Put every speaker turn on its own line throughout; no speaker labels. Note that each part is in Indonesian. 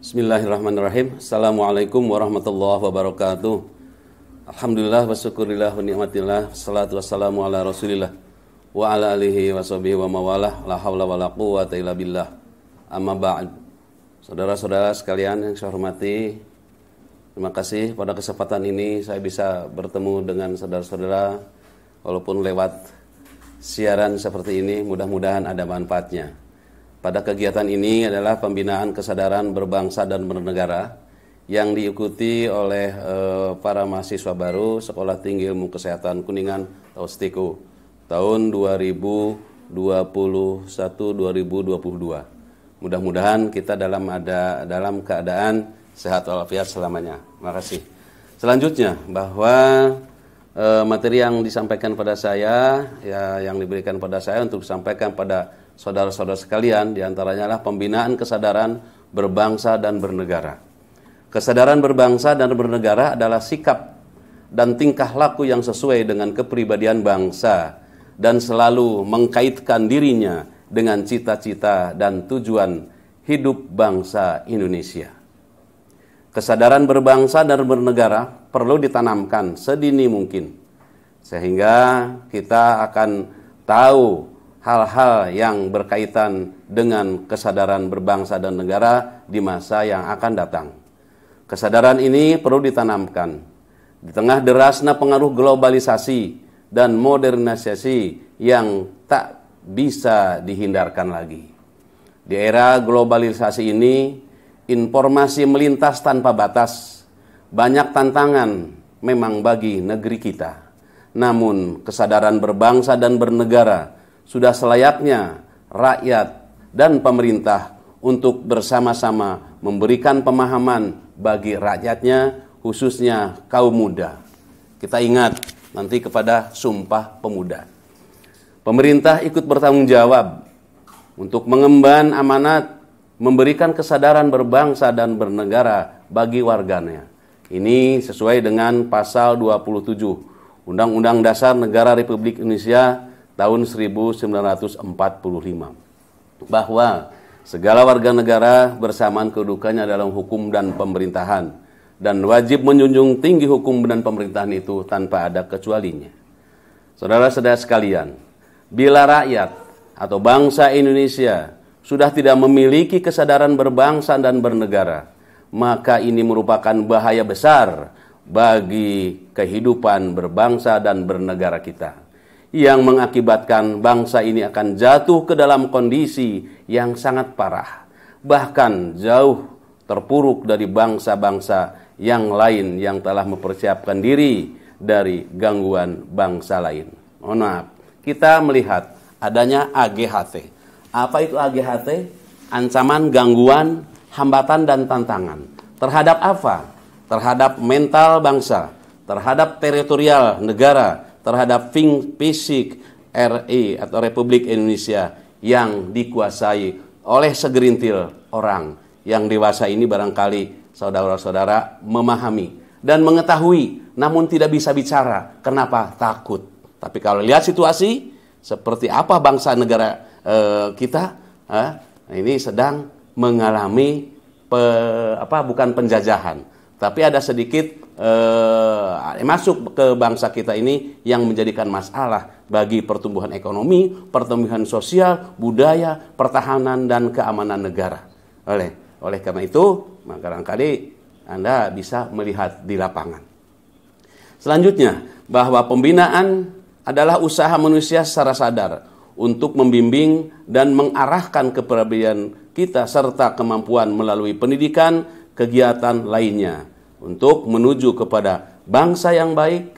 Bismillahirrahmanirrahim. Assalamualaikum warahmatullahi wabarakatuh. Alhamdulillah wa syukurillah wa ni'matillah. Salatu wassalamu ala rasulillah wa ala alihi wa sahbihi wa mawalah. La hawla wa la quwwata illa billah. Amma ba'd. Saudara-saudara sekalian yang saya hormati, terima kasih pada kesempatan ini saya bisa bertemu dengan saudara-saudara walaupun lewat siaran seperti ini. Mudah-mudahan ada manfaatnya. Pada kegiatan ini adalah pembinaan kesadaran berbangsa dan bernegara yang diikuti oleh para mahasiswa baru Sekolah Tinggi Ilmu Kesehatan Kuningan atau STIKU tahun 2021-2022. Mudah-mudahan kita dalam keadaan sehat walafiat selamanya. Terima kasih. Selanjutnya bahwa materi yang disampaikan pada saya, yang diberikan pada saya untuk disampaikan pada saudara-saudara sekalian, diantaranya adalah pembinaan kesadaran berbangsa dan bernegara. Kesadaran berbangsa dan bernegara adalah sikap dan tingkah laku yang sesuai dengan kepribadian bangsa dan selalu mengkaitkan dirinya dengan cita-cita dan tujuan hidup bangsa Indonesia. Kesadaran berbangsa dan bernegara perlu ditanamkan sedini mungkin, sehingga kita akan tahu hal-hal yang berkaitan dengan kesadaran berbangsa dan negara di masa yang akan datang. Kesadaran ini perlu ditanamkan di tengah derasnya pengaruh globalisasi dan modernisasi yang tak bisa dihindarkan lagi. Di era globalisasi ini, informasi melintas tanpa batas. Banyak tantangan memang bagi negeri kita. Namun, kesadaran berbangsa dan bernegara sudah selayaknya rakyat dan pemerintah untuk bersama-sama memberikan pemahaman bagi rakyatnya, khususnya kaum muda. Kita ingat nanti kepada Sumpah Pemuda. Pemerintah ikut bertanggung jawab untuk mengemban amanat memberikan kesadaran berbangsa dan bernegara bagi warganya. Ini sesuai dengan pasal 27 Undang-Undang Dasar Negara Republik Indonesia tahun 1945, bahwa segala warga negara bersamaan kedudukannya dalam hukum dan pemerintahan dan wajib menjunjung tinggi hukum dan pemerintahan itu tanpa ada kecualinya. Saudara-saudara sekalian, bila rakyat atau bangsa Indonesia sudah tidak memiliki kesadaran berbangsa dan bernegara, maka ini merupakan bahaya besar bagi kehidupan berbangsa dan bernegara kita, yang mengakibatkan bangsa ini akan jatuh ke dalam kondisi yang sangat parah, bahkan jauh terpuruk dari bangsa-bangsa yang lain yang telah mempersiapkan diri dari gangguan bangsa lain. Mohon maaf, kita melihat adanya AGHT. Apa itu AGHT? Ancaman, gangguan, hambatan, dan tantangan. Terhadap apa? Terhadap mental bangsa, terhadap teritorial negara, terhadap fisik RI atau Republik Indonesia yang dikuasai oleh segerintil orang. Yang dewasa ini barangkali saudara-saudara memahami dan mengetahui, namun tidak bisa bicara. Kenapa? Takut. Tapi kalau lihat situasi seperti apa bangsa negara kita, ini sedang mengalami bukan penjajahan, tapi ada sedikit masuk ke bangsa kita ini yang menjadikan masalah bagi pertumbuhan ekonomi, pertumbuhan sosial, budaya, pertahanan, dan keamanan negara. Oleh karena itu, maka barangkali Anda bisa melihat di lapangan. Selanjutnya, bahwa pembinaan adalah usaha manusia secara sadar untuk membimbing dan mengarahkan kepribadian kita serta kemampuan melalui pendidikan, kegiatan lainnya untuk menuju kepada bangsa yang baik,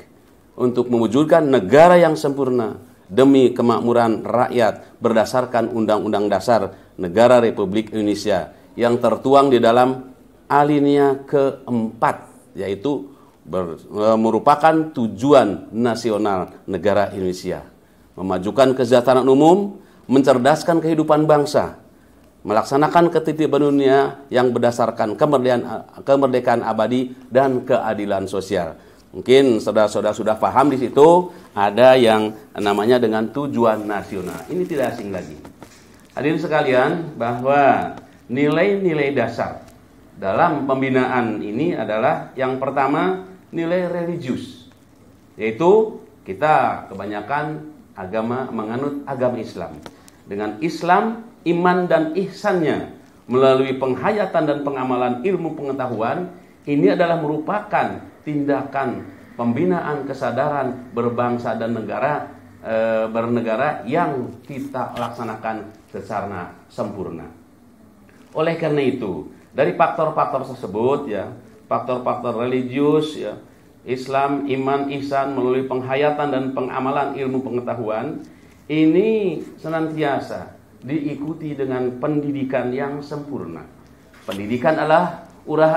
untuk mewujudkan negara yang sempurna demi kemakmuran rakyat berdasarkan Undang-Undang Dasar Negara Republik Indonesia yang tertuang di dalam alinea keempat, yaitu merupakan tujuan nasional negara Indonesia, memajukan kesejahteraan umum, mencerdaskan kehidupan bangsa, melaksanakan ketitipan dunia yang berdasarkan kemerdekaan abadi dan keadilan sosial. Mungkin saudara-saudara sudah paham di situ ada yang namanya dengan tujuan nasional. Ini tidak asing lagi. Hadirin sekalian, bahwa nilai-nilai dasar dalam pembinaan ini adalah yang pertama nilai religius, yaitu kita kebanyakan menganut agama Islam. Dengan Islam, iman dan ihsannya melalui penghayatan dan pengamalan ilmu pengetahuan, ini adalah merupakan tindakan pembinaan kesadaran berbangsa dan bernegara yang kita laksanakan secara sempurna. Oleh karena itu, dari faktor-faktor tersebut, ya, faktor-faktor religius, ya, Islam, iman, ihsan melalui penghayatan dan pengamalan ilmu pengetahuan, ini senantiasa diikuti dengan pendidikan yang sempurna. Pendidikan adalah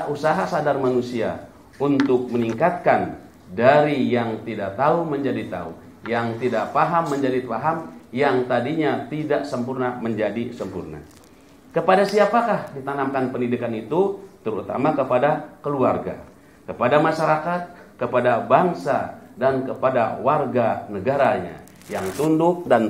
usaha sadar manusia untuk meningkatkan dari yang tidak tahu menjadi tahu, yang tidak paham menjadi paham, yang tadinya tidak sempurna menjadi sempurna. Kepada siapakah ditanamkan pendidikan itu? Terutama kepada keluarga, kepada masyarakat, kepada bangsa, dan kepada warga negaranya yang tunduk dan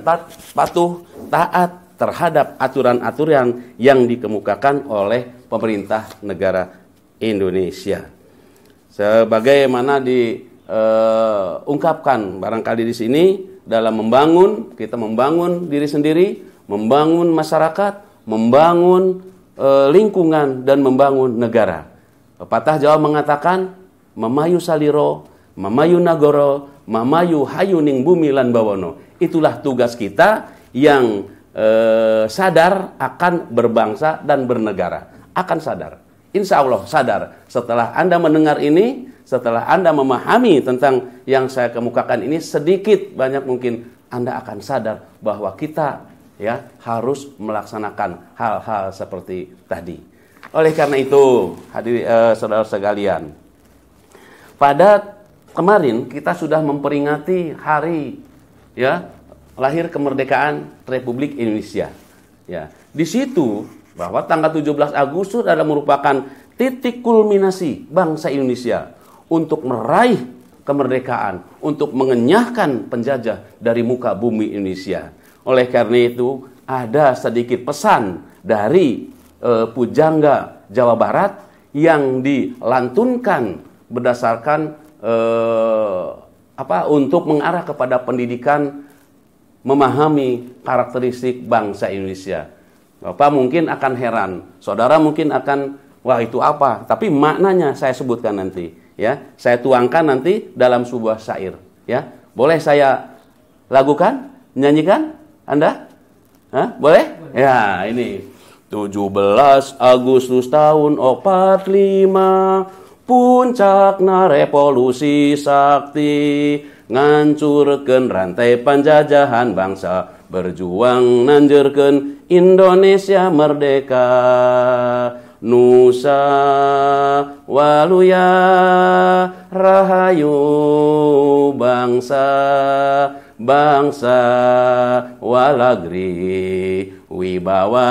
patuh, taat terhadap aturan-aturan yang dikemukakan oleh pemerintah negara Indonesia. Sebagaimana diungkapkan barangkali di sini, dalam kita membangun diri sendiri, membangun masyarakat, membangun lingkungan, dan membangun negara. Pepatah Jawa mengatakan, mamayu saliro, mamayu nagoro, mamayu hayuning bumi lan bawono. Itulah tugas kita yang sadar akan berbangsa dan bernegara. Akan sadar, insya Allah sadar. Setelah Anda mendengar ini, setelah Anda memahami tentang yang saya kemukakan ini, sedikit banyak mungkin Anda akan sadar bahwa kita, ya, harus melaksanakan hal-hal seperti tadi. Oleh karena itu, saudara sekalian, pada kemarin kita sudah memperingati hari, ya, lahir kemerdekaan Republik Indonesia. Ya, di situ bahwa tanggal 17 Agustus adalah merupakan titik kulminasi bangsa Indonesia untuk meraih kemerdekaan, untuk mengenyahkan penjajah dari muka bumi Indonesia. Oleh karena itu, ada sedikit pesan dari Pujangga Jawa Barat yang dilantunkan berdasarkan untuk mengarah kepada pendidikan memahami karakteristik bangsa Indonesia. Bapak mungkin akan heran, saudara mungkin akan, wah itu apa? Tapi maknanya saya sebutkan nanti, ya. Saya tuangkan nanti dalam sebuah syair, ya. Boleh saya lakukan, nyanyikan? Anda? Hah? Boleh? Ya, ini 17 Agustus tahun 45, puncakna revolusi sakti, ngancurkeun rantai penjajahan bangsa, berjuang nanjurkeun Indonesia merdeka. Nusa waluya rahayu bangsa walagri wibawa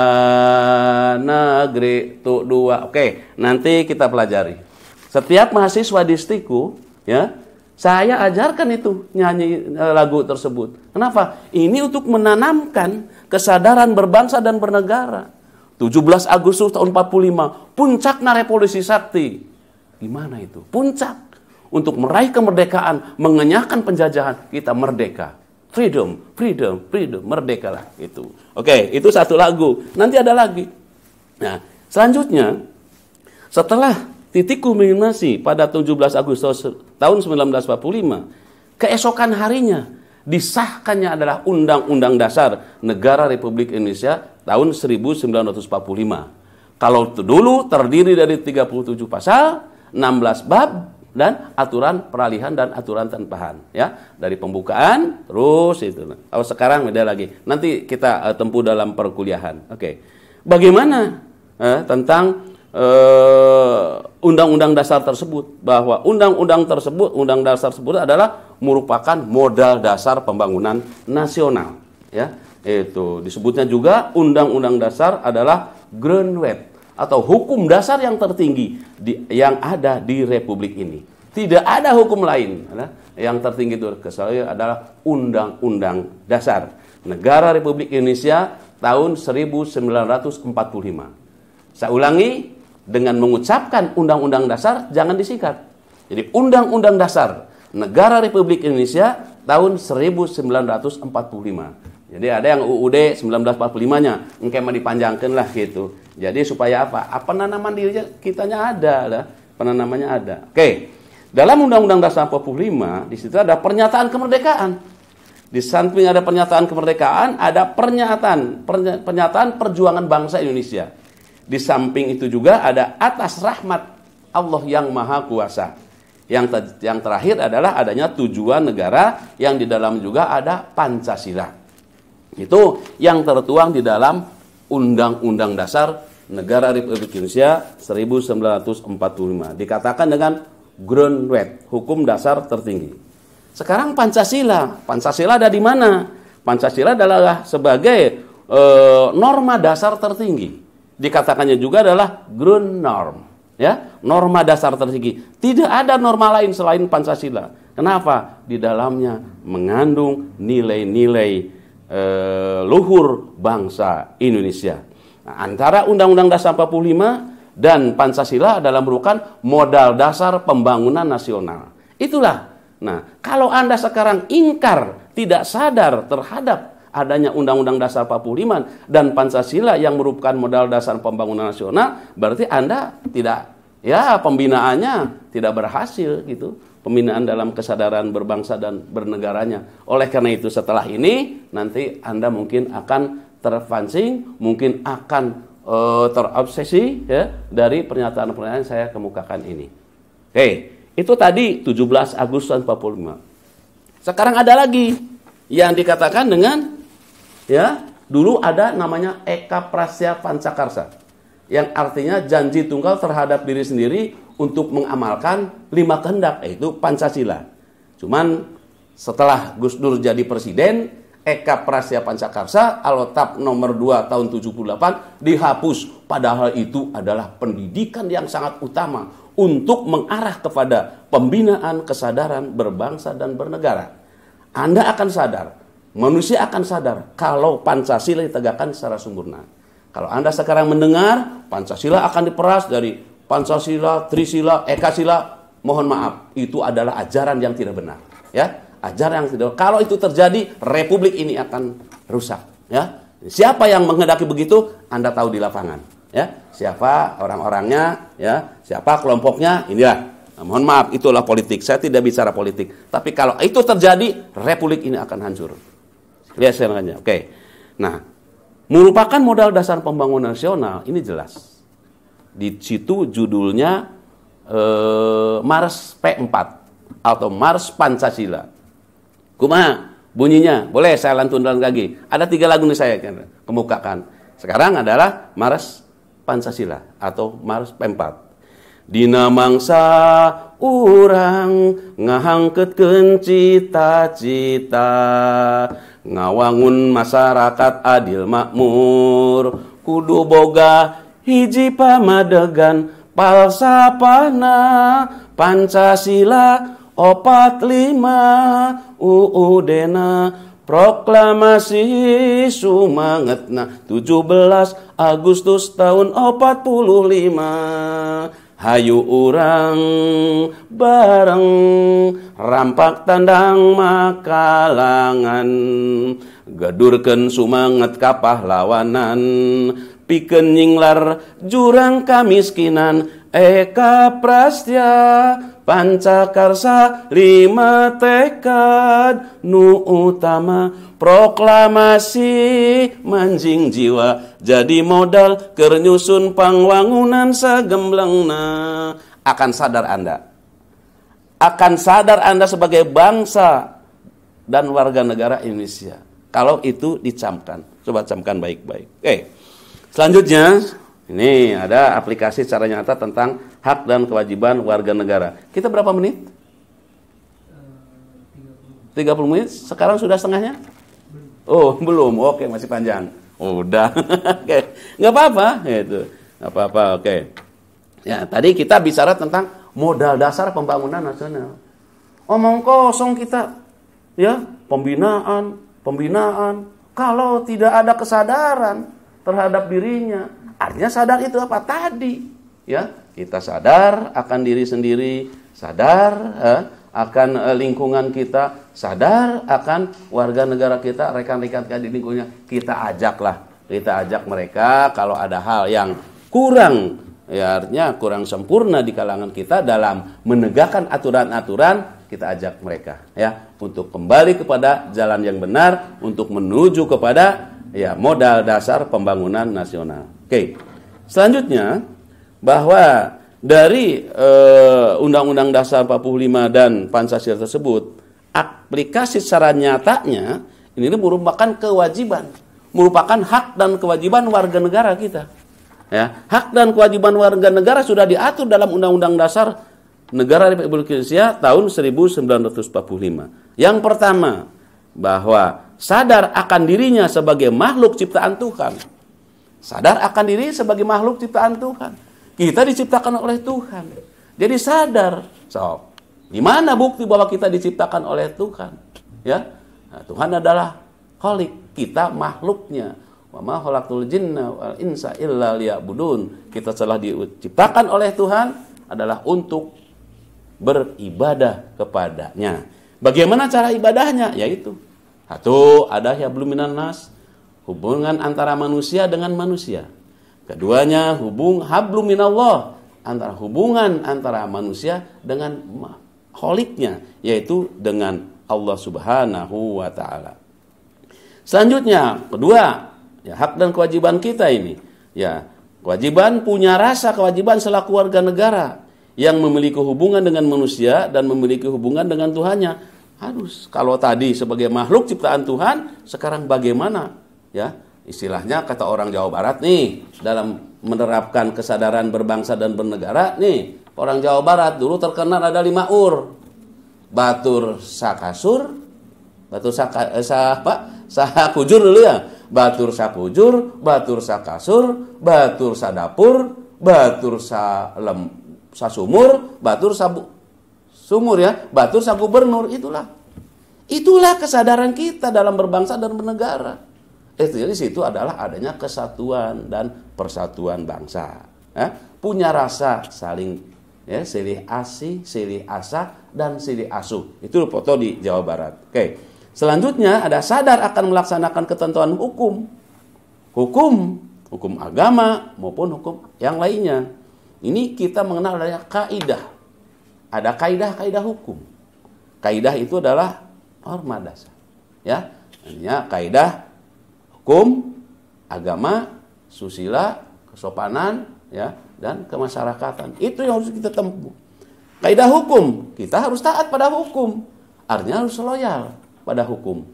negeri. Tuh dua. Oke, nanti kita pelajari. Setiap mahasiswa di STIKU, ya, saya ajarkan itu nyanyi lagu tersebut. Kenapa? Ini untuk menanamkan kesadaran berbangsa dan bernegara. 17 Agustus tahun 45, puncaknya revolusi sakti. Gimana itu? Puncak. Untuk meraih kemerdekaan, mengenyahkan penjajahan, kita merdeka. Freedom, freedom, freedom, merdekalah itu. Oke, itu satu lagu. Nanti ada lagi. Nah, selanjutnya, setelah titik kulminasi pada 17 Agustus tahun 1945, keesokan harinya disahkannya adalah Undang-Undang Dasar Negara Republik Indonesia tahun 1945. Kalau dulu terdiri dari 37 pasal, 16 bab, dan aturan peralihan dan aturan tanpahan, ya, dari pembukaan terus itu. Kalau sekarang beda lagi. Nanti kita tempuh dalam perkuliahan. Oke. Bagaimana tentang undang-undang dasar tersebut, bahwa undang-undang dasar tersebut adalah merupakan modal dasar pembangunan nasional, ya. Itu disebutnya juga undang-undang dasar adalah groundwork atau hukum dasar yang tertinggi yang ada di Republik ini. Tidak ada hukum lain, yang tertinggi itu adalah Undang-Undang Dasar Negara Republik Indonesia tahun 1945. Saya ulangi, dengan mengucapkan Undang-Undang Dasar jangan disingkat. Jadi Undang-Undang Dasar Negara Republik Indonesia tahun 1945. Jadi ada yang UUD 1945-nya, engke mah dipanjangkeun lah gitu. Jadi supaya apa? Penanaman dirinya kitanya ada lah, penanamannya ada. Oke. Dalam Undang-Undang Dasar 45 di situ ada pernyataan kemerdekaan. Di samping ada pernyataan kemerdekaan, ada pernyataan perjuangan bangsa Indonesia. Di samping itu juga ada atas rahmat Allah yang Maha Kuasa. Yang terakhir adalah adanya tujuan negara yang di dalam juga ada Pancasila. Itu yang tertuang di dalam Undang-Undang Dasar Negara Republik Indonesia 1945. Dikatakan dengan groundwork, hukum dasar tertinggi. Sekarang Pancasila. Pancasila ada di mana? Pancasila adalah sebagai norma dasar tertinggi. Dikatakannya juga adalah ground norm. Ya, norma dasar tertinggi. Tidak ada norma lain selain Pancasila. Kenapa? Di dalamnya mengandung nilai-nilai luhur bangsa Indonesia. Nah, antara Undang-Undang Dasar 45 dan Pancasila adalah merupakan modal dasar pembangunan nasional. Itulah. Nah, kalau Anda sekarang ingkar, tidak sadar terhadap adanya Undang-Undang Dasar 45 dan Pancasila yang merupakan modal dasar pembangunan nasional, berarti Anda tidak, ya, pembinaannya tidak berhasil gitu. Pembinaan dalam kesadaran berbangsa dan bernegaranya. Oleh karena itu setelah ini nanti Anda mungkin akan terpancing, mungkin akan terobsesi ya dari pernyataan-pernyataan yang saya kemukakan ini. Oke, itu tadi 17 Agustus 45. Sekarang ada lagi yang dikatakan dengan ya, dulu ada namanya Eka Prasya Pancakarsa, yang artinya janji tunggal terhadap diri sendiri untuk mengamalkan 5 kehendak, yaitu Pancasila. Cuman setelah Gus Dur jadi presiden, Eka Prasya Pancakarsa Alotap nomor 2 tahun 78 dihapus. Padahal itu adalah pendidikan yang sangat utama untuk mengarah kepada pembinaan kesadaran berbangsa dan bernegara. Anda akan sadar, manusia akan sadar kalau Pancasila ditegakkan secara sempurna. Kalau Anda sekarang mendengar Pancasila akan diperas dari Pancasila, Trisila, Ekasila, mohon maaf, itu adalah ajaran yang tidak benar, ya. Ajaran yang tidak. Kalau itu terjadi, republik ini akan rusak, ya. Siapa yang menghendaki begitu? Anda tahu di lapangan, ya. Siapa orang-orangnya, ya. Siapa kelompoknya? Inilah. Nah, mohon maaf, itulah politik. Saya tidak bicara politik. Tapi kalau itu terjadi, republik ini akan hancur. Lihat serangannya. Oke. Nah, merupakan modal dasar pembangunan nasional, ini jelas. Di situ judulnya Mars P4 atau Mars Pancasila. Kumaha bunyinya? Boleh saya lantunkan lagi. Ada 3 lagu nih saya kemukakan. Sekarang adalah Mars Pancasila atau Mars P4. Dina mangsa urang ngahangkeutkeun cita-cita, ngawangun masyarakat adil makmur, kudu boga hiji pamadegan palsapana Pancasila 45 UUD-na proklamasi sumangetna 17 Agustus tahun 45. Hayu urang bareng rampak tandang makalangan, gedurkeun sumanget kapahlawanan, pikeun nyinglar jurang kamiskinan. Eka Prasya Pancakarsa 5 tekad nu utama, proklamasi manjing jiwa jadi modal keur nyusun pangwangunan sagemblengna. Akan sadar Anda sebagai bangsa dan warga negara Indonesia kalau itu dicamkan. Coba camkan baik-baik. Oke. Selanjutnya ini ada aplikasi secara nyata tentang hak dan kewajiban warga negara. Kita berapa menit? 30 menit. Sekarang sudah setengahnya? Oh, belum. Oke, masih panjang. Oh, udah. Oke. Nggak apa-apa. Gitu. Nggak apa-apa. Oke. Ya, tadi kita bicara tentang modal dasar pembangunan nasional. Omong kosong kita. Ya, pembinaan. Kalau tidak ada kesadaran terhadap dirinya, artinya sadar itu apa? Tadi. ya, kita sadar akan diri sendiri, sadar akan lingkungan kita, sadar akan warga negara kita, rekan-rekan kita di lingkungannya, kita ajak mereka kalau ada hal yang kurang, ya artinya kurang sempurna di kalangan kita dalam menegakkan aturan-aturan, kita ajak mereka ya untuk kembali kepada jalan yang benar, untuk menuju kepada ya modal dasar pembangunan nasional. Oke. Selanjutnya bahwa dari Undang-Undang Dasar 45 dan Pancasila tersebut, aplikasi secara nyatanya ini merupakan kewajiban, merupakan hak dan kewajiban warga negara kita. Ya, hak dan kewajiban warga negara sudah diatur dalam Undang-Undang Dasar Negara Republik Indonesia tahun 1945. Yang pertama, bahwa sadar akan dirinya sebagai makhluk ciptaan Tuhan. Sadar akan diri sebagai makhluk ciptaan Tuhan. Kita diciptakan oleh Tuhan. Jadi sadar. So, di mana bukti bahwa kita diciptakan oleh Tuhan? Ya, nah, Tuhan adalah Khalik, kita makhluknya. Wa ma khalaqtul jinna wal insa illa liya'budun. Kita telah diciptakan oleh Tuhan adalah untuk beribadah kepadanya. Bagaimana cara ibadahnya? Yaitu satu, ada hablum minan nas, hubungan antara manusia dengan manusia. Keduanya hablum minallah, antara hubungan antara manusia dengan Kholiknya, yaitu dengan Allah Subhanahu wa taala. Selanjutnya, kedua, ya, hak dan kewajiban kita ini. Ya, kewajiban punya rasa kewajiban selaku warga negara yang memiliki hubungan dengan manusia dan memiliki hubungan dengan Tuhannya. Harus, kalau tadi sebagai makhluk ciptaan Tuhan, sekarang bagaimana? Ya, istilahnya kata orang Jawa Barat nih, dalam menerapkan kesadaran berbangsa dan bernegara nih, orang Jawa Barat dulu terkenal ada 5 ur. Batur sakasur, batur sakujur dulu ya. Batur sakujur, batur sakasur, batur sadapur, batur sasumur, batur sumur ya, batur sagubernur. Itulah kesadaran kita dalam berbangsa dan bernegara. Jadi situ adalah adanya kesatuan dan persatuan bangsa. Ya, punya rasa saling ya, silih asih, silih asah, dan silih asuh. Itu foto di Jawa Barat. Oke. Selanjutnya ada sadar akan melaksanakan ketentuan hukum. Hukum agama maupun hukum yang lainnya. Ini kita mengenal adanya kaidah. Ada kaidah-kaidah hukum. Kaidah itu adalah norma dasar. Ya, artinya kaidah hukum, agama, susila, kesopanan, ya, dan kemasyarakatan. Itu yang harus kita tempuh. Kaidah hukum, kita harus taat pada hukum. Artinya harus loyal pada hukum.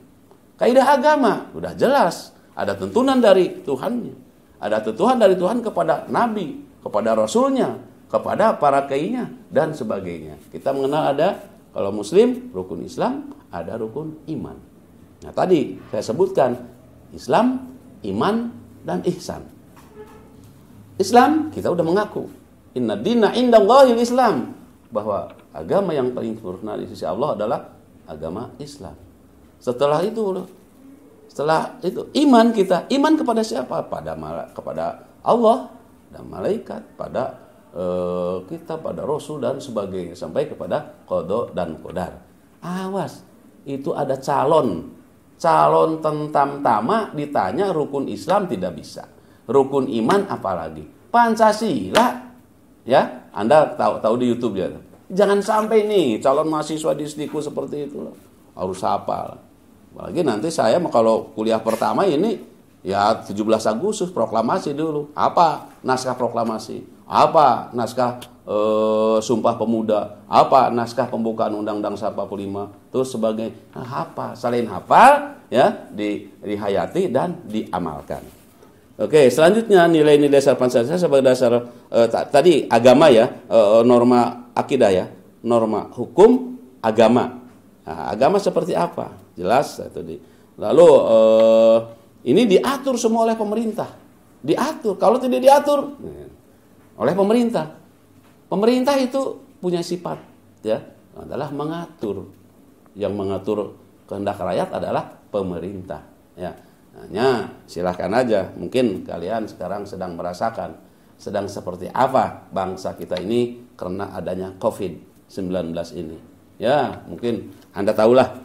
Kaidah agama, sudah jelas. Ada tuntunan dari Tuhannya. Ada tuntunan dari Tuhan kepada Nabi, kepada Rasulnya, kepada para kiainya, dan sebagainya. Kita mengenal ada, kalau Muslim, rukun Islam, ada rukun iman. Nah tadi saya sebutkan, Islam, iman, dan ihsan. Islam, kita udah mengaku. Inna dina indallahil Islam. Bahwa agama yang paling sempurna di sisi Allah adalah agama Islam. Setelah itu iman kita. Iman kepada siapa? Kepada Allah dan malaikat, pada kita, pada Rasul dan sebagainya. Sampai kepada qada dan qadar. Awas, itu ada calon tentam-tama ditanya rukun Islam tidak bisa. Rukun iman apalagi? Pancasila. Ya, Anda tahu di YouTube ya. Jangan sampai nih calon mahasiswa di STIKU seperti itu. Harus hafal. Apalagi nanti saya kalau kuliah pertama ini ya 17 Agustus proklamasi dulu. Apa naskah proklamasi? Apa naskah Sumpah Pemuda? Apa naskah pembukaan Undang-Undang 45? Terus sebagai apa? Selain hafal ya dihayati dan diamalkan. Oke, selanjutnya nilai-nilai dasar Pancasila sebagai dasar tadi agama ya, norma akidah ya, norma hukum agama. Nah, agama seperti apa? Jelas tadi. Lalu ini diatur semua oleh pemerintah. Diatur. Kalau tidak diatur oleh pemerintah. Pemerintah itu punya sifat ya, adalah mengatur. Yang mengatur kehendak rakyat adalah pemerintah ya. Hanya silahkan aja, mungkin kalian sekarang sedang merasakan sedang seperti apa bangsa kita ini karena adanya COVID-19 ini. Ya, mungkin Anda tahulah,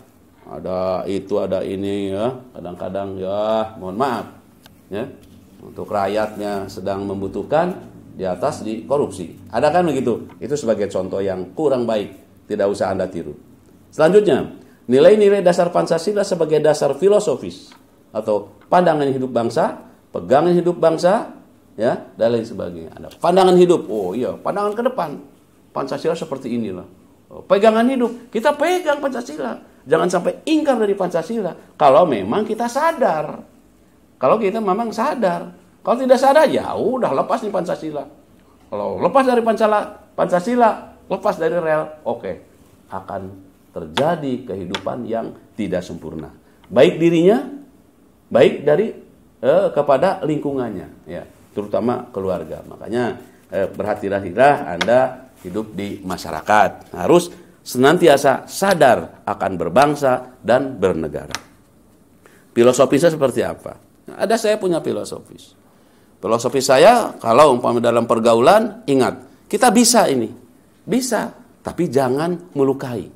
ada itu, ada ini ya. Kadang-kadang ya, mohon maaf ya, untuk rakyatnya sedang membutuhkan, di atas di korupsi. Ada kan begitu? Itu sebagai contoh yang kurang baik, tidak usah Anda tiru. Selanjutnya, nilai-nilai dasar Pancasila sebagai dasar filosofis atau pandangan hidup bangsa, pegangan hidup bangsa, ya, dan lain sebagainya. Ada pandangan hidup. Oh iya, pandangan ke depan. Pancasila seperti inilah. Pegangan hidup, kita pegang Pancasila. Jangan sampai ingkar dari Pancasila. Kalau memang kita sadar. Kalau kita memang sadar. Kalau tidak sadar, ya udah lepas nih Pancasila. Kalau lepas dari Pancasila, lepas dari rel, oke, akan terjadi kehidupan yang tidak sempurna. Baik dirinya, baik dari kepada lingkungannya, ya, terutama keluarga. Makanya berhati-hatilah Anda hidup di masyarakat, harus senantiasa sadar akan berbangsa dan bernegara. Filosofisnya seperti apa? Ada, saya punya filosofis. Filosofis saya, kalau umpama dalam pergaulan, ingat, kita bisa ini, bisa, tapi jangan melukai,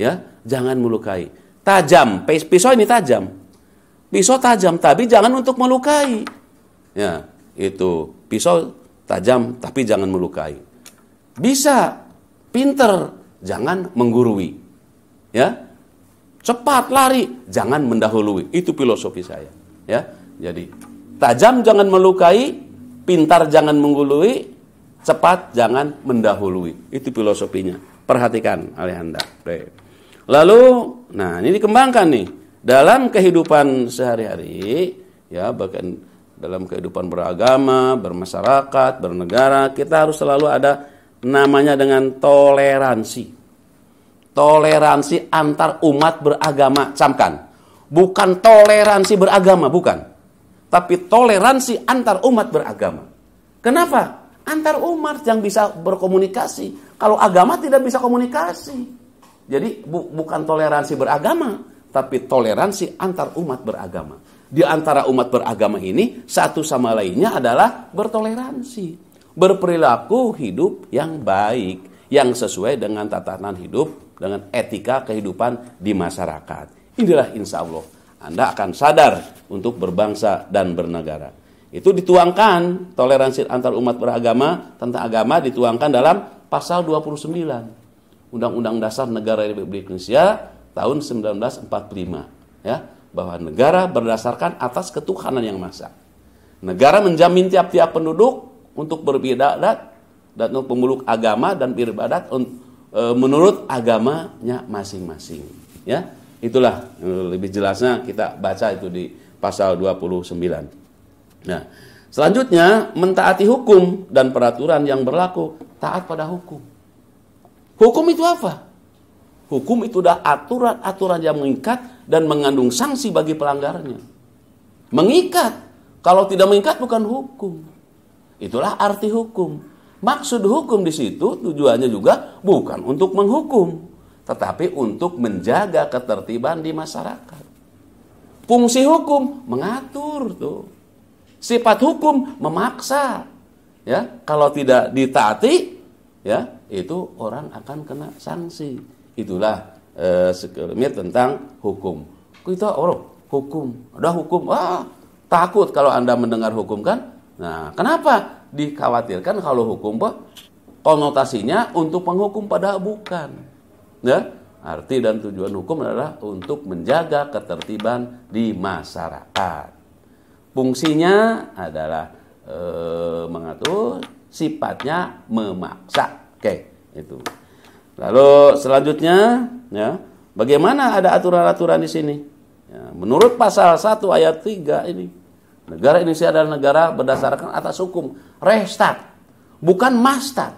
ya, jangan melukai. Tajam, pisau ini tajam, pisau tajam, tapi jangan untuk melukai, ya, itu pisau tajam, tapi jangan melukai. Bisa, pinter, jangan menggurui, ya, cepat lari, jangan mendahului. Itu filosofi saya, ya. Jadi tajam jangan melukai, pintar jangan menggurui, cepat jangan mendahului. Itu filosofinya. Perhatikan oleh Anda. Lalu, nah ini dikembangkan nih dalam kehidupan sehari-hari, ya, bahkan dalam kehidupan beragama, bermasyarakat, bernegara, kita harus selalu ada namanya dengan toleransi. Toleransi antar umat beragama, camkan. Bukan toleransi beragama, bukan. Tapi toleransi antar umat beragama. Kenapa? Antar umat yang bisa berkomunikasi. Kalau agama tidak bisa komunikasi. Jadi bukan toleransi beragama, tapi toleransi antar umat beragama. Di antara umat beragama ini, satu sama lainnya adalah bertoleransi. Berperilaku hidup yang baik, yang sesuai dengan tatanan hidup, dengan etika kehidupan di masyarakat. Inilah insya Allah Anda akan sadar untuk berbangsa dan bernegara. Itu dituangkan, toleransi antar umat beragama, tentang agama dituangkan dalam pasal 29 Undang-Undang Dasar Negara Republik Indonesia tahun 1945, ya, bahwa negara berdasarkan atas ketuhanan yang maha. Negara menjamin tiap-tiap penduduk untuk beribadat dan untuk memeluk agama dan beribadat menurut agamanya masing-masing, ya. Itulah lebih jelasnya kita baca itu di pasal 29. Nah, selanjutnya mentaati hukum dan peraturan yang berlaku, taat pada hukum. Hukum itu apa? Hukum itu adalah aturan-aturan yang mengikat dan mengandung sanksi bagi pelanggarnya. Mengikat, kalau tidak mengikat bukan hukum. Itulah arti hukum. Maksud hukum di situ tujuannya juga bukan untuk menghukum, tetapi untuk menjaga ketertiban di masyarakat. Fungsi hukum mengatur tuh. Sifat hukum memaksa. Ya, kalau tidak ditaati, ya, itu orang akan kena sanksi. Itulah sekelumit tentang hukum. Kita hukum, ada hukum, takut kalau Anda mendengar hukum kan? Nah, kenapa dikhawatirkan kalau hukum konotasinya untuk menghukum, padahal bukan. Ya, arti dan tujuan hukum adalah untuk menjaga ketertiban di masyarakat. Fungsinya adalah mengatur, sifatnya memaksa. Oke, itu. Lalu selanjutnya, ya, bagaimana ada aturan-aturan di sini? Ya, menurut pasal 1 ayat 3 ini, negara Indonesia adalah negara berdasarkan atas hukum. Rehstat, bukan mastat.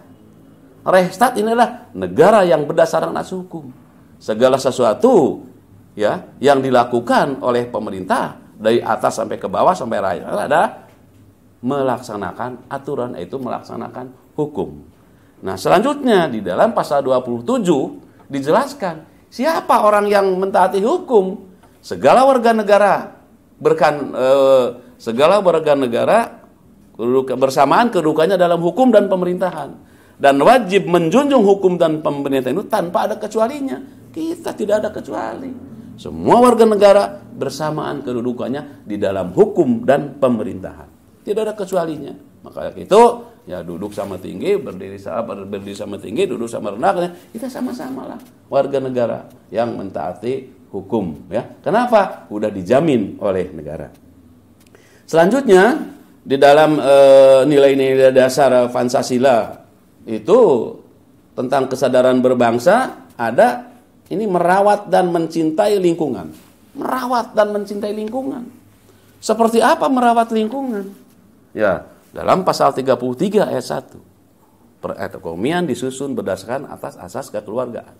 Rehstat ini adalah negara yang berdasarkan atas hukum. Segala sesuatu, ya, yang dilakukan oleh pemerintah dari atas sampai ke bawah sampai rakyat adalah melaksanakan aturan, yaitu melaksanakan hukum. Nah, selanjutnya di dalam pasal 27 dijelaskan siapa orang yang mentaati hukum. Segala warga negara bersamaan kedudukannya dalam hukum dan pemerintahan, dan wajib menjunjung hukum dan pemerintahan itu tanpa ada kecualinya. Kita tidak ada kecuali. Semua warga negara bersamaan kedudukannya di dalam hukum dan pemerintahan. Tidak ada kecualinya. Maka itu ya duduk sama tinggi, berdiri sama tinggi, duduk sama rendah, kita sama-sama lah warga negara yang mentaati hukum, ya. Kenapa? Udah dijamin oleh negara. Selanjutnya di dalam nilai-nilai dasar Pancasila itu tentang kesadaran berbangsa ada ini merawat dan mencintai lingkungan. Merawat dan mencintai lingkungan. Seperti apa merawat lingkungan? Ya, dalam pasal 33 ayat 1. Perekonomian disusun berdasarkan atas asas kekeluargaan.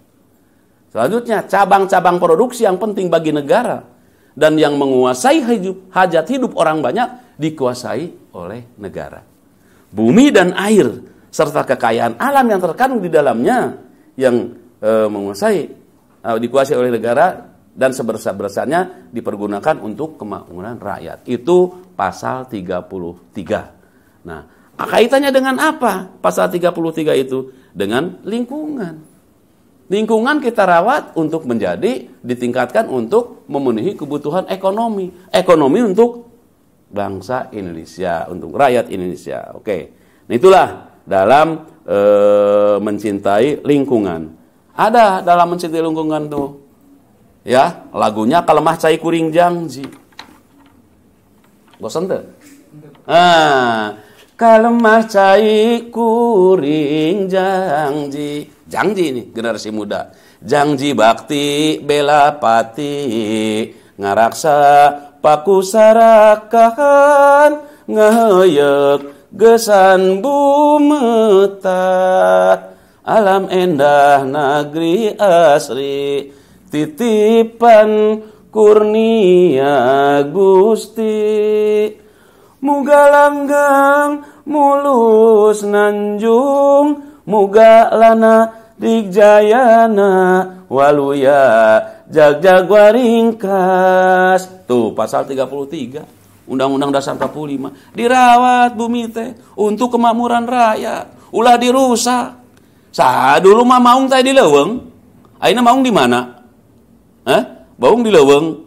Selanjutnya, cabang-cabang produksi yang penting bagi negara dan yang menguasai hajat hidup orang banyak dikuasai oleh negara. Bumi dan air serta kekayaan alam yang terkandung di dalamnya yang dikuasai oleh negara dan sebesar-besarnya dipergunakan untuk kemakmuran rakyat. Itu pasal 33. Nah, kaitannya dengan apa? Pasal 33 itu dengan lingkungan. Lingkungan kita rawat untuk ditingkatkan untuk memenuhi kebutuhan ekonomi. Ekonomi untuk bangsa Indonesia, untuk rakyat Indonesia. Oke. Nah, itulah dalam mencintai lingkungan. Ada dalam mencintai lingkungan tuh. Ya, lagunya Kalemah Cai Kuring Jangji. Bosan tuh? Kalemah Cai Kuring Jangji. Jangji ini generasi muda. Jangji bakti bela pati ngaraksa pakusarakahan ngahayek gesan bumetat alam endah negeri asri titipan kurnia Gusti muga langgang mulus nanjung muga lana digjayana waluya jag-jag waringkas. Tuh pasal 33 Undang-Undang Dasar 45 dirawat bumi teh untuk kemakmuran rakyat. Ulah dirusak. Saha dulu mah maung teh di leuweung. Ayeuna maung di mana? Baung di leuweung.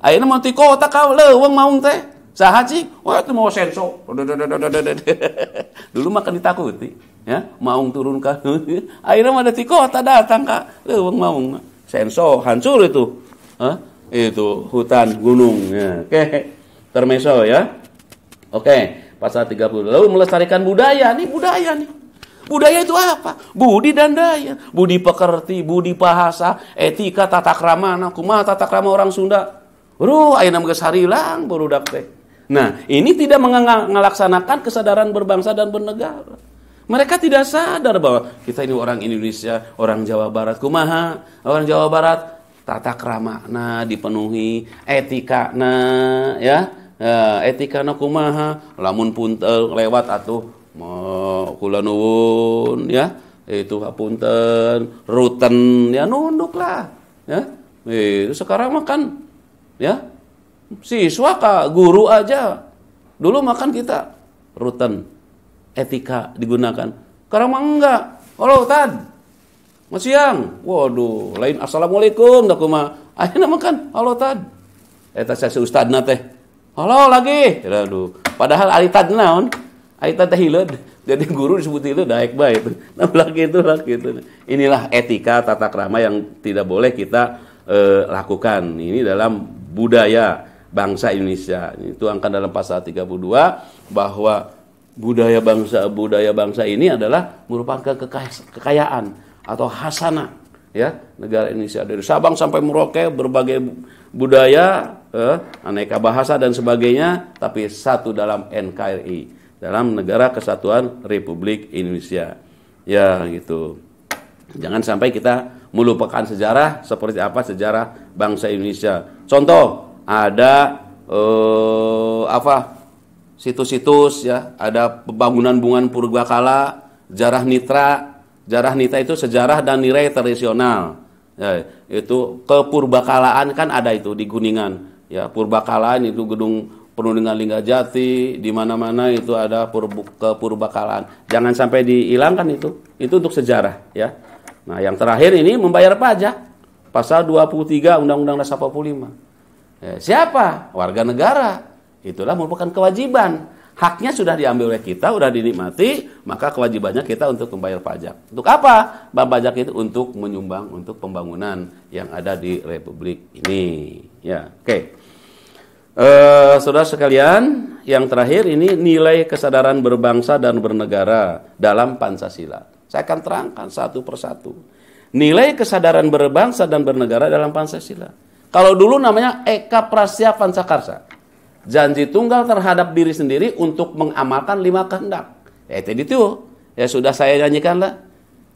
Ayeuna mah ti kota ka leuweung maung teh. Saha cik? Wah itu mau senso. Dulu makan ditakuti, ya. Maung turun ka. Akhirnya mah di kota datang ka leuweung maung. Senso hancur itu. Itu hutan gunung ya. Oke. Termeso ya. Oke, pasal 30. Lalu melestarikan budaya. Nih budaya nih. Budaya itu apa? Budi dan daya. Budi pekerti, budi bahasa, etika, tata krama. Kumaha tata krama orang Sunda? Ayeuna geus harilang barudak teh. Nah, ini tidak melaksanakan kesadaran berbangsa dan bernegara. Mereka tidak sadar bahwa kita ini orang Indonesia, orang Jawa Barat. Kumaha? Orang Jawa Barat tata kramana dipenuhi, etikana ya. Etikana kumaha? Lamun punten lewat atuh kula nuwun ya. Itu hapunten, ruten ya nunduk lah ya. Itu sekarang makan ya. Siswa kah guru aja dulu makan kita rutan etika digunakan. Sekarang mah enggak. Halo Tad, mas siang. Waduh, lain assalamualaikum dah kumaha. Ayeuna makan halo Tad. Eta saya ustadna teh. Halo lagi. Aduh, padahal ari Tad naon? Ari Tad teh hileud. Jadi guru disebut hileud daek bae itu. Nah, lagi itu. Inilah etika tata krama yang tidak boleh kita lakukan. Ini dalam budaya bangsa Indonesia. Itu angka dalam pasal 32 bahwa budaya bangsa ini adalah merupakan kekayaan atau hasanah ya negara Indonesia dari Sabang sampai Merauke berbagai budaya, aneka bahasa dan sebagainya, tapi satu dalam NKRI, dalam Negara Kesatuan Republik Indonesia. Ya gitu. Jangan sampai kita melupakan sejarah seperti apa sejarah bangsa Indonesia. Contoh ada situs-situs ya, ada pembangunan purbakala, Jarah Nitra. Jarah Nitra itu sejarah dan nilai tradisional. Ya, itu kepurbakalaan kan ada itu di Kuningan. Ya, purbakalaan itu gedung Perundingan Linggajati, di mana-mana itu ada kepurbakalaan. Jangan sampai dihilangkan itu. Itu untuk sejarah, ya. Nah, yang terakhir ini membayar pajak. Pasal 23 Undang-Undang Dasar 45. Ya, siapa? Warga negara. Itulah merupakan kewajiban. Haknya sudah diambil oleh kita, sudah dinikmati, maka kewajibannya kita untuk membayar pajak. Untuk apa? Pajak itu untuk menyumbang untuk pembangunan yang ada di Republik ini. Ya, oke. Saudara sekalian, yang terakhir ini nilai kesadaran berbangsa dan bernegara dalam Pancasila. Saya akan terangkan satu persatu. Nilai kesadaran berbangsa dan bernegara dalam Pancasila. Kalau dulu namanya Eka Prasya Pancakarsa. Janji tunggal terhadap diri sendiri untuk mengamalkan 5 kehendak. Tadi itu ya sudah saya nyanyikan lah.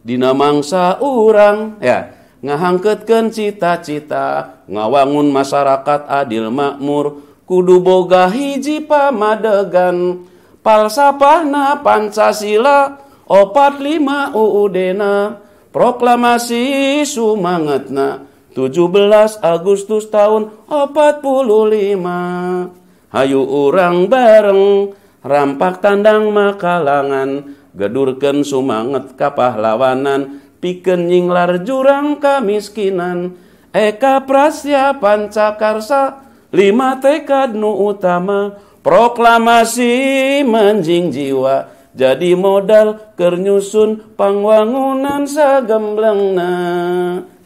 Dina mangsa urang ya ngahangkeutkeun cita-cita, ngawangun masyarakat adil makmur, kudu boga hiji pamadegan, palsafahna Pancasila, 45 UUD-na, proklamasi sumangetna, 17 Agustus tahun 45. Hayu urang bareng, rampak tandang makalangan, gedurkeun sumanget kapahlawanan, pikeun nyinglar jurang kamiskinan, Eka Prasya Pancakarsa, 5 tekad nu utama, proklamasi menjing jiwa, jadi modal keur nyusun pangwangunan sagemblengna.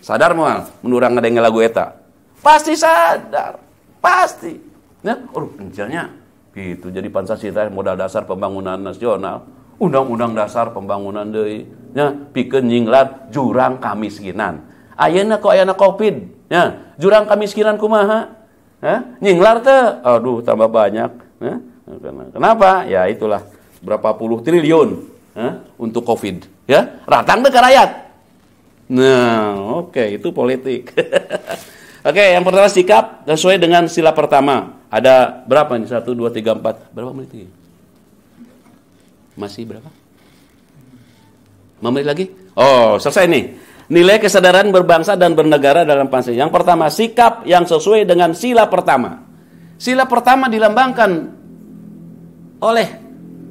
Sadar moal menurang ngadenge lagu eta? Pasti sadar. Pasti. Ya, pencilnya gitu. Jadi Pancasila modal dasar pembangunan nasional, Undang-Undang Dasar pembangunan deui nya pikeun nyinglat jurang kamiskinan. Ayeuna kok ayana Covid, ya, jurang kamiskinan kumaha? Nyinglar teh, aduh tambah banyak. Kenapa? Ya itulah berapa puluh triliun untuk Covid, ya. Ratang teh ka rakyat. Nah, oke, itu politik. Oke, yang pertama sikap sesuai dengan sila pertama. Ada berapa nih? 1, 2, 3, 4. Berapa menit lagi? Masih berapa? 5 menit lagi? Oh, selesai nih. Nilai kesadaran berbangsa dan bernegara dalam Pancasila. Yang pertama, sikap yang sesuai dengan sila pertama. Sila pertama dilambangkan oleh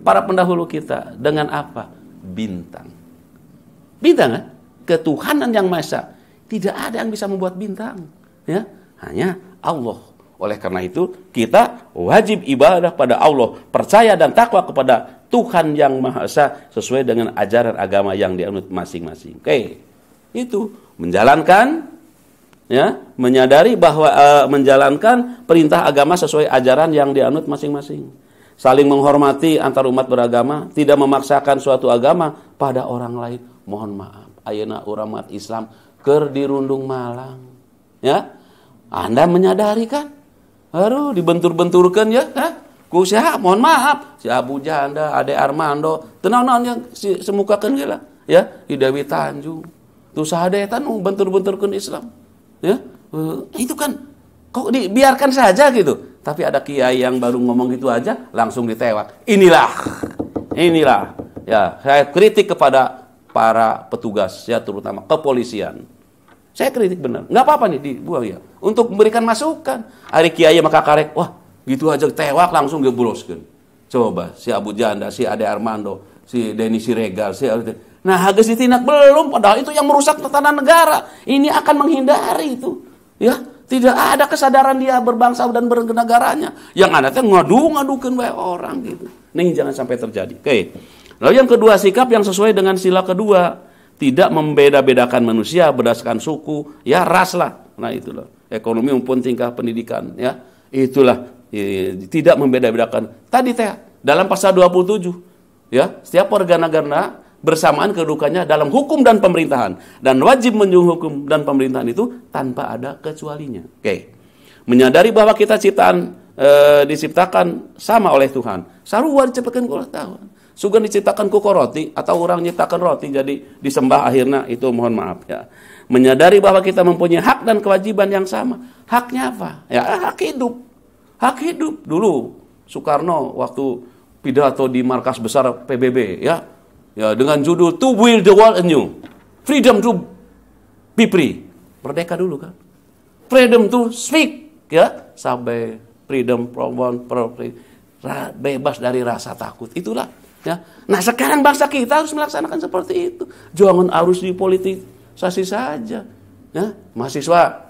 para pendahulu kita dengan apa? Bintang. Bintang kan? Ketuhanan yang Maha Esa. Tidak ada yang bisa membuat bintang, ya, hanya Allah. Oleh karena itu kita wajib ibadah pada Allah, percaya dan takwa kepada Tuhan yang Maha Esa sesuai dengan ajaran agama yang dianut masing-masing. Oke, itu menjalankan, ya, menyadari bahwa menjalankan perintah agama sesuai ajaran yang dianut masing-masing. Saling menghormati antar umat beragama, tidak memaksakan suatu agama pada orang lain. Mohon maaf, ayeuna urang umat Islam keur dirundung malang. Ya. Anda menyadari kan? Aduh, dibentur-benturkeun ya, ku sia, mohon maaf, si Abu Janda, Ade Armando, teu naon yang semukakeun ge lah, ya, di Dewi Tanjung. Tu sahade eta nu bentur-benturkeun Islam. Ya. Itu kan kok dibiarkan saja gitu. Tapi ada kiai yang baru ngomong gitu aja langsung ditewak. Inilah. Ya, saya kritik kepada para petugas, ya, terutama kepolisian. Saya kritik benar. Nggak apa-apa nih dibuang ya. Untuk memberikan masukan. Ari kiai maka karek, wah, gitu aja tewak langsung gebroskeun. Coba si Abu Janda, si Ade Armando, si Denny Siregar, nah, geus ditindak belum, padahal itu yang merusak tatanan negara. Ini akan menghindari itu. Ya, tidak ada kesadaran dia berbangsa dan bernegaranya. Yang ada teh ngadu-ngadukeun wae orang gitu. Nih jangan sampai terjadi. Oke. Lalu yang kedua, sikap yang sesuai dengan sila kedua, tidak membeda-bedakan manusia berdasarkan suku, ya, ras lah. Nah, itulah. Ekonomi maupun tingkah pendidikan, ya. Itulah, tidak membeda-bedakan. Tadi teh dalam pasal 27, ya, setiap warga negara bersamaan kedudukannya dalam hukum dan pemerintahan dan wajib menjunjung hukum dan pemerintahan itu tanpa ada kecualinya. Oke. Menyadari bahwa kita diciptakan sama oleh Tuhan. Sarua diciptakan ku Tuhan. Sugan diciptakan ku roti atau orang nyiptakan roti jadi disembah akhirnya, itu mohon maaf ya. Menyadari bahwa kita mempunyai hak dan kewajiban yang sama. Haknya apa? Ya, hak hidup. Hak hidup. Dulu Soekarno waktu pidato di markas besar PBB, ya. Ya, dengan judul To Build the World Anew. Freedom to be free. Merdeka dulu kan. Freedom to speak, ya, sampai freedom bebas dari rasa takut. Itulah ya. Nah, sekarang bangsa kita harus melaksanakan seperti itu. Jangan harus dipolitisasi saja. Ya, mahasiswa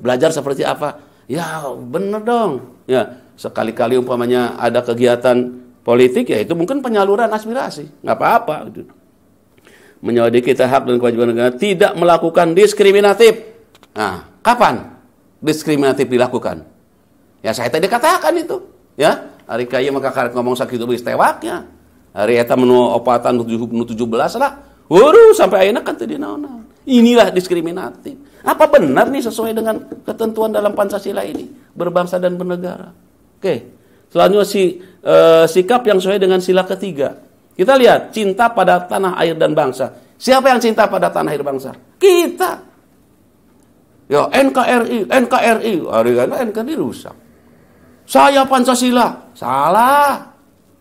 belajar seperti apa? Ya, benar dong. Ya, sekali-kali umpamanya ada kegiatan politik, ya itu mungkin penyaluran aspirasi, nggak apa-apa. Gitu. Menjadi kita hak dan kewajiban negara tidak melakukan diskriminatif. Nah, kapan diskriminatif dilakukan? Ya, saya tadi katakan itu. Ya, hari kaya maka karek ngomong sakit itu tewaknya. Hari eta menu opatan 17 lah. Waduh, sampai akhirnya kan tadi naon. Inilah diskriminatif. Apa benar nih sesuai dengan ketentuan dalam Pancasila ini? Berbangsa dan bernegara. Oke. Selanjutnya sikap yang sesuai dengan sila ketiga. Kita lihat, cinta pada tanah air dan bangsa. Siapa yang cinta pada tanah air bangsa? Kita. Ya, NKRI. Hari kan NKRI rusak. Saya Pancasila. Salah.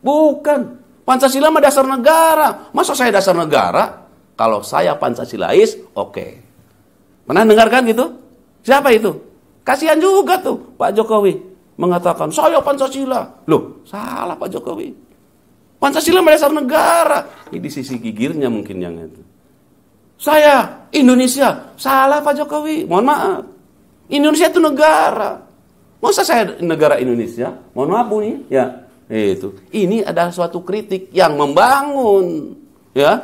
Bukan. Pancasila mah dasar negara. Masa saya dasar negara? Kalau saya Pancasilais, oke. Pernah dengarkan gitu? Siapa itu? Kasihan juga tuh Pak Jokowi mengatakan, saya Pancasila. Loh, salah Pak Jokowi. Pancasila mah dasar negara. Ini di sisi gigirnya mungkin yang itu. Saya Indonesia. Salah Pak Jokowi. Mohon maaf. Indonesia itu negara. Masa saya negara Indonesia? Mohon maaf Bu nih. Ya. Itu. Ini adalah suatu kritik yang membangun, ya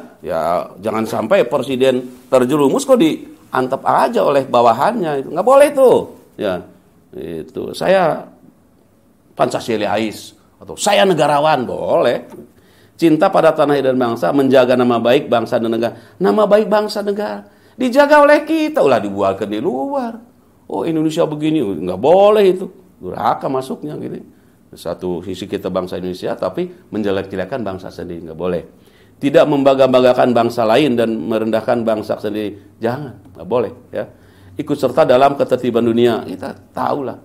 jangan sampai presiden terjerumus kok diantep aja oleh bawahannya, itu nggak boleh tuh, ya itu saya Pancasilais atau saya negarawan boleh, cinta pada tanah air dan bangsa, menjaga nama baik bangsa dan negara, nama baik bangsa negara dijaga oleh kita, ulah dibuatkan di luar, oh Indonesia begini nggak boleh itu, durhaka masuknya gini. Satu sisi kita bangsa Indonesia, tapi menjelek-jelekan bangsa sendiri, nggak boleh. Tidak membangga-banggakan bangsa lain dan merendahkan bangsa sendiri, jangan, nggak boleh. Ya. Ikut serta dalam ketertiban dunia, kita tahulah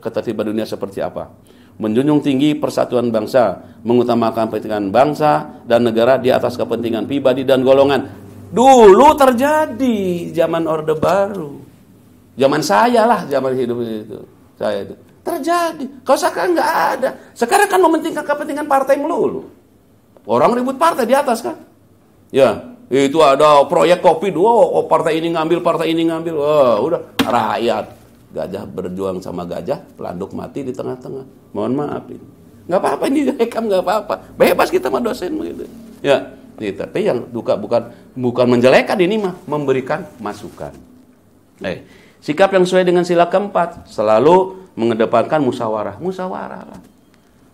ketertiban dunia seperti apa. Menjunjung tinggi persatuan bangsa, mengutamakan kepentingan bangsa dan negara di atas kepentingan pribadi dan golongan. Dulu terjadi zaman Orde Baru, zaman saya lah, zaman hidup itu, saya itu. Terjadi. Kalau sekarang nggak ada. Sekarang kan mementingkan kepentingan partai melulu. Orang ribut partai di atas kan. Ya, itu ada proyek kopi dua, oh, partai ini ngambil, partai ini ngambil. Oh, udah rakyat. Gajah berjuang sama gajah, pelanduk mati di tengah-tengah. Mohon maaf ini. Nggak apa-apa ini rekam, nggak apa-apa. Bebas kita mah dosen gitu. Ya, tapi yang duka bukan menjelekan ini mah, memberikan masukan. Sikap yang sesuai dengan sila keempat, selalu mengedepankan musyawarah lah.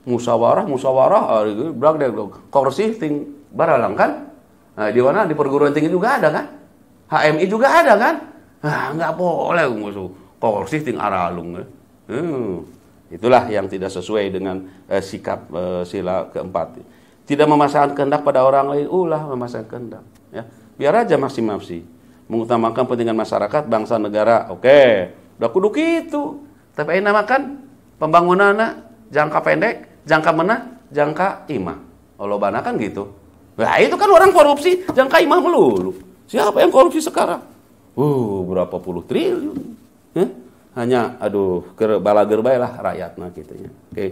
Musyawarah, kursi ting baralang kan? Nah, di mana di perguruan tinggi juga ada kan? HMI juga ada kan? Nah, nggak boleh musuh kursi ting aralung. Itulah yang tidak sesuai dengan sikap sila keempat. Tidak memasangkan kehendak pada orang lain, memasangkan kehendak. Ya, biar aja maksi-maksi. Mengutamakan kepentingan masyarakat, bangsa, negara. Oke, udah kudu gitu. Tapi ini namakan pembangunan jangka pendek, jangka menengah, jangka imah. Olobana kan gitu. Nah itu kan orang korupsi jangka imah melulu. Siapa yang korupsi sekarang? Berapa puluh triliun. Hanya balager bae lah rakyatna gitu ya. Oke.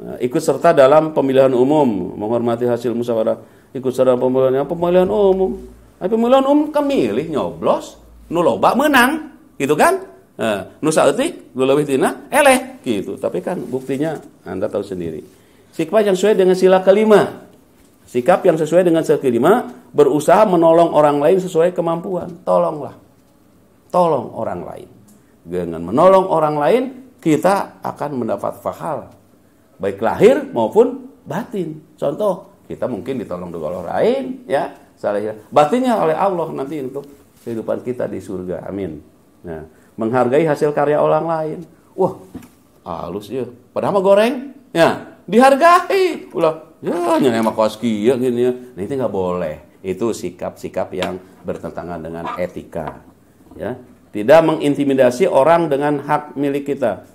Nah, ikut serta dalam pemilihan umum, menghormati hasil musyawarah. Ikut serta dalam pemilihan umum. Pemilihan umum kan milih nyoblos, nu loba menang, gitu kan? Nu saeutik leuwih tina eleh gitu. Tapi kan buktinya Anda tahu sendiri. Sikap yang sesuai dengan sila kelima. Sikap yang sesuai dengan sila kelima, berusaha menolong orang lain sesuai kemampuan. Tolonglah. Tolong orang lain. Dengan menolong orang lain, kita akan mendapat pahala. Baik lahir maupun batin. Contoh, kita mungkin ditolong oleh orang lain, ya. Batinnya oleh Allah nanti untuk kehidupan kita di surga. Amin. Nah, menghargai hasil karya orang lain. Wah, halus ya. Padahal mah goreng, ya dihargai. Ulah, ya nyana mah kos kieu gini ya. Nah, itu nggak boleh. Itu sikap-sikap yang bertentangan dengan etika. Ya, tidak mengintimidasi orang dengan hak milik kita.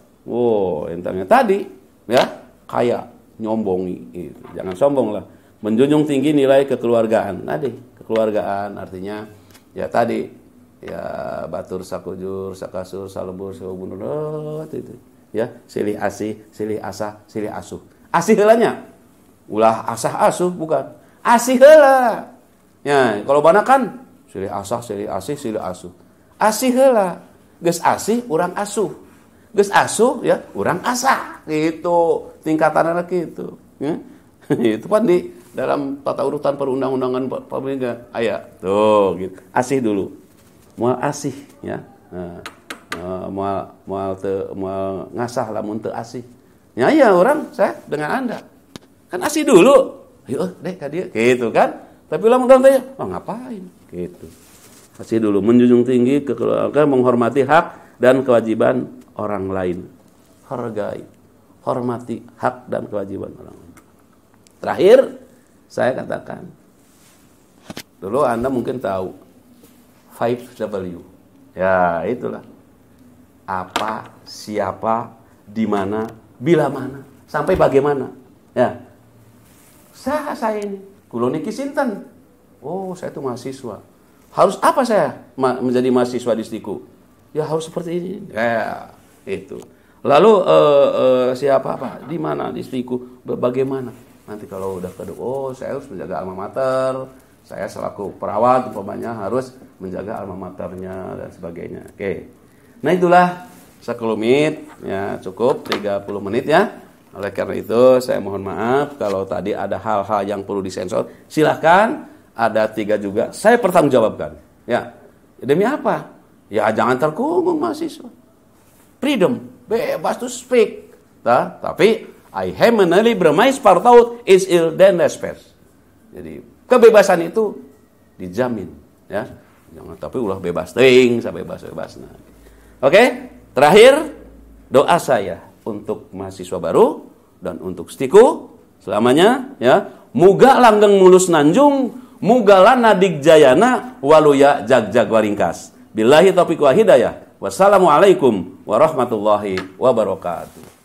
Entahnya tadi, ya kaya nyombongi. Itu. Jangan sombong lah. Menjunjung tinggi nilai kekeluargaan. Tadi kekeluargaan artinya ya tadi. Ya batur sakujur sakasur salebur sabunurut itu ya, silih asih, silih asah, silih asuh. Asih heulanya. Ulah asah asuh bukan. Asih heula. Ya, kalau banakan silih asah, silih asih, silih asuh. Asih heula. Geus asih urang asuh. Geus asuh ya urang asah. Gitu. Tingkatanna kitu, ya. Itu kan di dalam tata urutan perundang-undangan pemerintah aya. Tuh, gitu. Asih dulu. Moal asih ya. Moal ngasah lamun teu asih. Ya iya orang saya dengan Anda. Kan asih dulu. Ayo deh ka dieu gitu kan. Tapi lamun tanya, "Oh, ngapain?" Gitu. Asih dulu, menjunjung tinggi kekeluargaan, menghormati hak dan kewajiban orang lain. Hargai, hormati hak dan kewajiban orang lain. Terakhir, saya katakan, dulu Anda mungkin tahu 5W. Ya, itulah. Apa, siapa, di mana, bila mana, sampai bagaimana. Ya. Saya ini, kulo niki sinten. Oh, saya itu mahasiswa. Harus apa saya menjadi mahasiswa di Stiku? Ya harus seperti ini. Ya, itu. Lalu siapa apa? Di mana di Stiku? Bagaimana? Nanti kalau udah oh saya harus menjaga alma mater. Saya selaku perawat umpamanya harus menjaga alma maternya dan sebagainya. Oke. Nah itulah sekelumit ya, cukup 30 menit ya. Oleh karena itu saya mohon maaf kalau tadi ada hal-hal yang perlu disensor. Silahkan, ada 3 juga saya pertanggungjawabkan. Ya, demi apa? Ya jangan terkungkung mahasiswa. Freedom, bebas to speak. Nah, tapi I hemeneli bermais partaut is il dan respect. Jadi kebebasan itu dijamin. Ya, jangan tapi ulah bebas ting, sebebas-bebasna. Oke, terakhir doa saya untuk mahasiswa baru dan untuk Stiku selamanya ya, muga langgeng mulus nanjung, muga lana digjayana waluya jag-jag waringkas. Billahi taufiq wa hidayah. Wassalamualaikum warahmatullahi wabarakatuh.